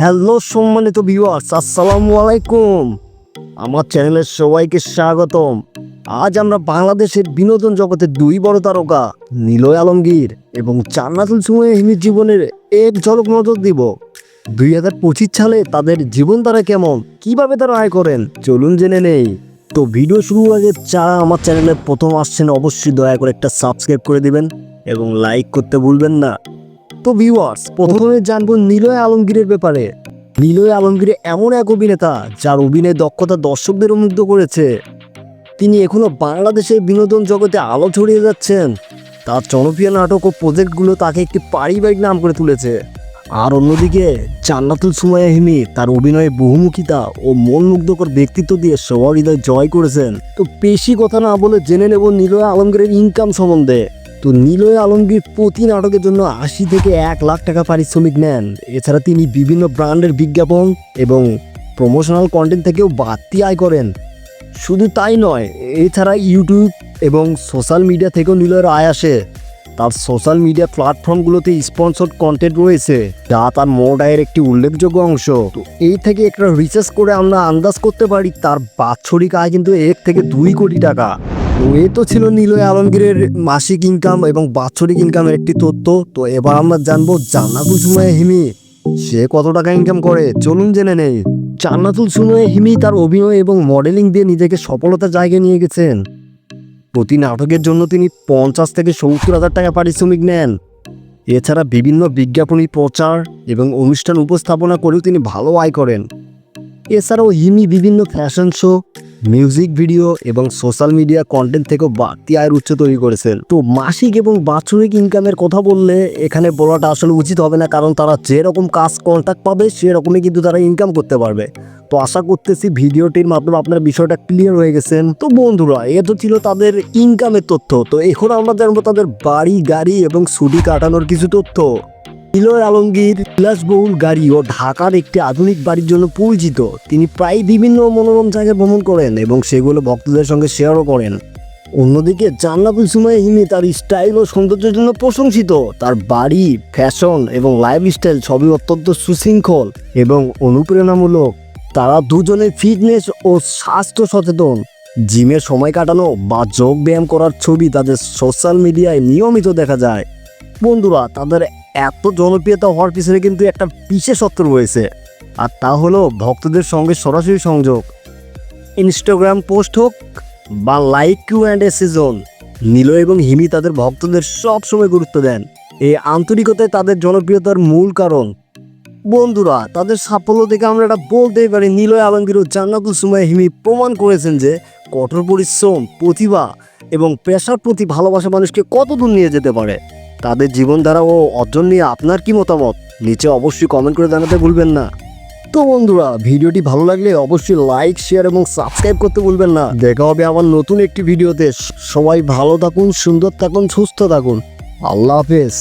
Hello সম্মানিত viewers, আসসালামু আলাইকুম। আমার চ্যানেলের সবাইকে স্বাগতম। আজ আমরা বাংলাদেশের বিনোদন জগতের দুই বড় তারকা নিলয় আলমগীর এবং জান্নাতুল সুমাইয়া হিমির জীবনের এক ঝলক নজর দিব। 2025 সালে তাদের জীবনধারা কেমন, কিভাবে তারা আয় করেন, চলুন জেনে নেই। তো ভিডিও শুরুর আগে যারা আমার চ্যানেলে প্রথম আসছেন অবশ্যই দয়া করে একটা সাবস্ক্রাইব করে দিবেন এবং লাইক করতে ভুলবেন না। তো ভিউয়ার্স, প্রথমে জানবো নিলয় আলমগীরের ব্যাপারে। নিলয় আলমগীর এমন এক অভিনেতা যার অভিনয় দক্ষতা দর্শকদের মুগ্ধ করেছে। তিনি এখনো বাংলাদেশের বিনোদন জগতে আলো ছড়িয়ে যাচ্ছেন। তার জনপ্রিয় নাটক ও প্রজেক্টগুলো তাকে একটি পারিবারিক নাম করে তুলেছে। আর অন্যদিকে জান্নাতুল সুমাইয়া হিমি তার অভিনয়ে বহুমুখিতা ও মন মুগ্ধকর ব্যক্তিত্ব দিয়ে সবার হৃদয় জয় করেছেন। তো বেশি কথা না বলে জেনে নেব নিলয় আলমগীরের ইনকাম সম্বন্ধে। তো নিলয় আলমগীর প্রতি নাটকের জন্য 80 থেকে 1 লাখ টাকা পারিশ্রমিক নেন। এছাড়া তিনি বিভিন্ন ব্র্যান্ডের বিজ্ঞাপন এবং প্রমোশনাল কন্টেন্ট থেকেও বাড়তি আয় করেন। শুধু তাই নয়, এছাড়া ইউটিউব এবং সোশ্যাল মিডিয়া থেকেও নিলয়ের আয় আসে। তার সোশ্যাল মিডিয়া প্ল্যাটফর্মগুলোতে স্পন্সর্ড কন্টেন্ট রয়েছে, যা তার মোট আয়ের একটি উল্লেখযোগ্য অংশ। তো এই থেকে একটা রিসার্চ করে আমরা আন্দাজ করতে পারি তার বাৎসরিক আয় কিন্তু 1 থেকে 2 কোটি টাকা। তো এ তো ছিল নিলয় আলমগীরের মাসিক ইনকাম এবং বাৎসরিক ইনকামের একটি তথ্য। তো এবার আমরা জানবো জান্নাতুল সুমাইয়া হিমি সে কত টাকা ইনকাম করে, চলুন জেনে নেই। জান্নাতুল সুমাইয়া হিমি তার অভিনয় এবং মডেলিং দিয়ে নিজেকে সফলতার জায়গায় নিয়ে গেছেন। প্রতি নাটকের জন্য তিনি 50 থেকে 70 হাজার টাকা পারিশ্রমিক নেন। এছাড়া বিভিন্ন বিজ্ঞাপনী প্রচার এবং অনুষ্ঠান উপস্থাপনা করেও তিনি ভালো আয় করেন। এছাড়াও হিমি বিভিন্ন ফ্যাশন শো, মিউজিক ভিডিও এবং সোশ্যাল মিডিয়া কন্টেন্ট থেকেও বাড়তি আয়ের উৎস তৈরি করেছেন। তো মাসিক এবং বাৎসরিক ইনকামের কথা বললে এখানে বলাটা আসলে উচিত হবে না, কারণ তারা যেরকম কাজ কন্ট্যাক্ট পাবে সেরকমই কিন্তু তারা ইনকাম করতে পারবে। তো আশা করতেছি ভিডিওটির মাধ্যমে আপনার বিষয়টা ক্লিয়ার হয়ে গেছেন। তো বন্ধুরা, এ তো ছিল তাদের ইনকামের তথ্য। তো এখন আমরা জানবো তাদের বাড়ি, গাড়ি এবং ছুটি কাটানোর কিছু তথ্য। নিলয় আলমগীর বিলাসবহুল গাড়ি ও ঢাকার একটি আধুনিক বাড়ির জন্য পরিচিত। তিনি প্রায় বিভিন্ন মনোরম জায়গায় ভ্রমণ করেন এবং সেগুলো ভক্তদের সঙ্গে শেয়ারও করেন। অন্যদিকে জান্নাতুল সুমাইয়া হিমি তার স্টাইল ও সৌন্দর্যের জন্য প্রশংসিত। তার বাড়ি, ফ্যাশন এবং লাইফস্টাইল সবই অত্যন্ত সুশৃঙ্খল এবং অনুপ্রেরণামূলক। তারা দুজনে ফিটনেস ও স্বাস্থ্য সচেতন। জিমে সময় কাটানো বা যোগ ব্যায়াম করার ছবি তাদের সোশ্যাল মিডিয়ায় নিয়মিত দেখা যায়। বন্ধুরা, তাদের এত জনপ্রিয়তা হওয়ার পিছনে কিন্তু একটা বিশেষত্ব রয়েছে, আর তা হলো ভক্তদের সঙ্গে সরাসরি সংযোগ। ইনস্টাগ্রাম পোস্ট হোক বা লাইক Q&A সিজন, নিলয় এবং হিমি তাদের ভক্তদের সব সময় গুরুত্ব দেন। এই আন্তরিকতায় তাদের জনপ্রিয়তার মূল কারণ। বন্ধুরা, তাদের সাফল্য দেখে আমরা এটা বলতেই পারি নিলয় আলমগীর ও জান্নাতুল সুমাইয়া হিমি প্রমাণ করেছেন যে কঠোর পরিশ্রম, প্রতিভা এবং পেশার প্রতি ভালোবাসা মানুষকে কত দূর নিয়ে যেতে পারে। তাদের জীবনধারা ও অর্জন নিয়ে আপনার কি মতামত, নিচে অবশ্যই কমেন্ট করে জানাতে ভুলবেন না। তো বন্ধুরা, ভিডিওটি ভালো লাগলে অবশ্যই লাইক, শেয়ার এবং সাবস্ক্রাইব করতে ভুলবেন না। দেখা হবে আবার নতুন একটি ভিডিওতে। সবাই ভালো থাকুন, সুন্দর থাকুন, সুস্থ থাকুন। আল্লাহ হাফেজ।